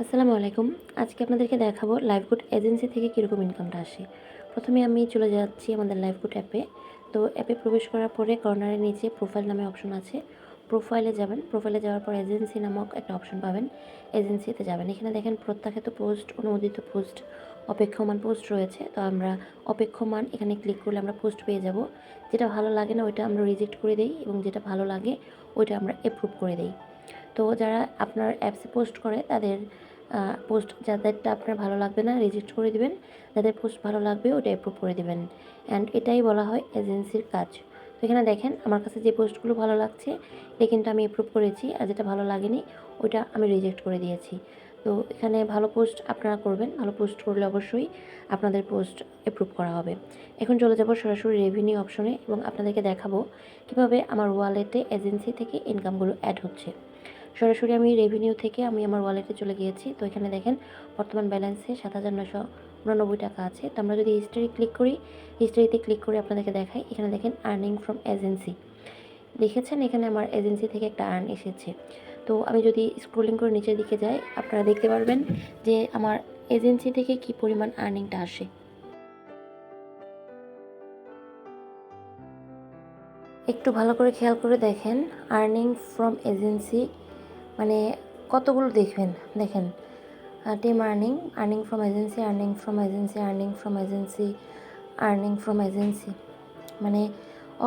আসসালামু আলাইকুম। আজকে আপনাদেরকে দেখাবো লাইভগুড এজেন্সি থেকে কীরকম ইনকামটা আসে। প্রথমে আমি চলে যাচ্ছি আমাদের লাইভগুড অ্যাপে। তো অ্যাপে প্রবেশ করার পরে কর্নারের নিচে প্রোফাইল নামে অপশন আছে। প্রোফাইলে যাবেন। প্রোফাইলে যাওয়ার পর এজেন্সি নামক একটা অপশন পাবেন। এজেন্সিতে যাবেন। এখানে দেখেন প্রত্যাখ্যাত পোস্ট, অনুমোদিত পোস্ট, অপেক্ষমান পোস্ট রয়েছে। তো আমরা অপেক্ষমান এখানে ক্লিক করলে আমরা পোস্ট পেয়ে যাব। যেটা ভালো লাগে না ওইটা আমরা রিজেক্ট করে দেই এবং যেটা ভালো লাগে ওইটা আমরা অ্যাপ্রুভ করে দেই। তো যারা আপনার অ্যাপসে পোস্ট করে তাদের পোস্ট যাদেরটা আপনার ভালো লাগবে না রিজেক্ট করে দিবেন, যাদের পোস্ট ভালো লাগবে ওটা অ্যাপ্রুভ করে দিবেন। অ্যান্ড এটাই বলা হয় এজেন্সির কাজ। তো এখানে দেখেন আমার কাছে যে পোস্টগুলো ভালো লাগছে এটা কিন্তু আমি অ্যাপ্রুভ করেছি, আর যেটা ভালো লাগেনি ওইটা আমি রিজেক্ট করে দিয়েছি। তো এখানে ভালো পোস্ট আপনারা করবেন, ভালো পোস্ট করলে অবশ্যই আপনাদের পোস্ট অ্যাপ্রুভ করা হবে। এখন চলে যাব সরাসরি রেভিনিউ অপশনে এবং আপনাদেরকে দেখাবো কীভাবে আমার ওয়ালেটে এজেন্সি থেকে ইনকামগুলো অ্যাড হচ্ছে। সরাসরি আমি রেভিনিউ থেকে আমি আমার ওয়ালেটে চলে গিয়েছি। তো এখানে দেখেন বর্তমান ব্যালেন্সে 7,989 টাকা আছে। তো আমরা যদি হিস্টোরি ক্লিক করি, হিস্টোরিতে ক্লিক করে আপনাদেরকে দেখাই। এখানে দেখেন আর্নিং ফ্রম এজেন্সি, দেখেছেন এখানে আমার এজেন্সি থেকে একটা আর্ন এসেছে। তো আমি যদি স্ক্রলিং করে নিচের দিকে যাই আপনারা দেখতে পারবেন যে আমার এজেন্সি থেকে কি পরিমাণ আর্নিংটা আসে। একটু ভালো করে খেয়াল করে দেখেন আর্নিং ফ্রম এজেন্সি মানে কতগুলো দেখবেন। দেখেন team earning, earning from agency, earning from agency, earning from agency, earning from agency, মানে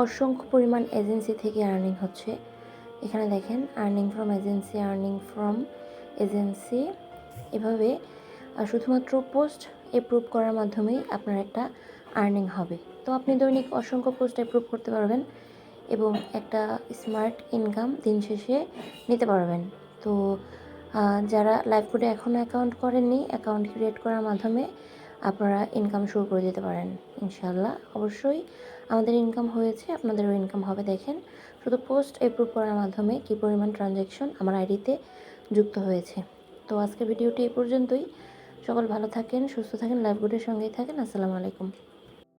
অসংখ্য পরিমাণ এজেন্সি থেকে আর্নিং হচ্ছে। এখানে দেখেন earning from agency, earning from agency, এভাবে শুধুমাত্র পোস্ট অ্যাপ্রুভ করার মাধ্যমেই আপনার একটা আর্নিং হবে। তো আপনি দৈনিক অসংখ্য পোস্ট অ্যাপ্রুভ করতে পারবেন এবং একটা স্মার্ট ইনকাম দিন শেষে নিতে পারবেন। তো যারা লাইভগুডে এখনও অ্যাকাউন্ট করেননি, অ্যাকাউন্ট ক্রিয়েট করার মাধ্যমে আপনারা ইনকাম শুরু করে দিতে পারেন ইনশাআল্লাহ। অবশ্যই আমাদের ইনকাম হয়েছে, আপনাদেরও ইনকাম হবে। দেখেন শুধু পোস্ট অ্যাপ্রুভ করার মাধ্যমে কী পরিমাণ ট্রানজ্যাকশন আমার আইডিতে যুক্ত হয়েছে। তো আজকের ভিডিওটি এই পর্যন্তই। সকল ভালো থাকেন, সুস্থ থাকেন, লাইভগুডের সঙ্গেই থাকেন। আসসালামু আলাইকুম।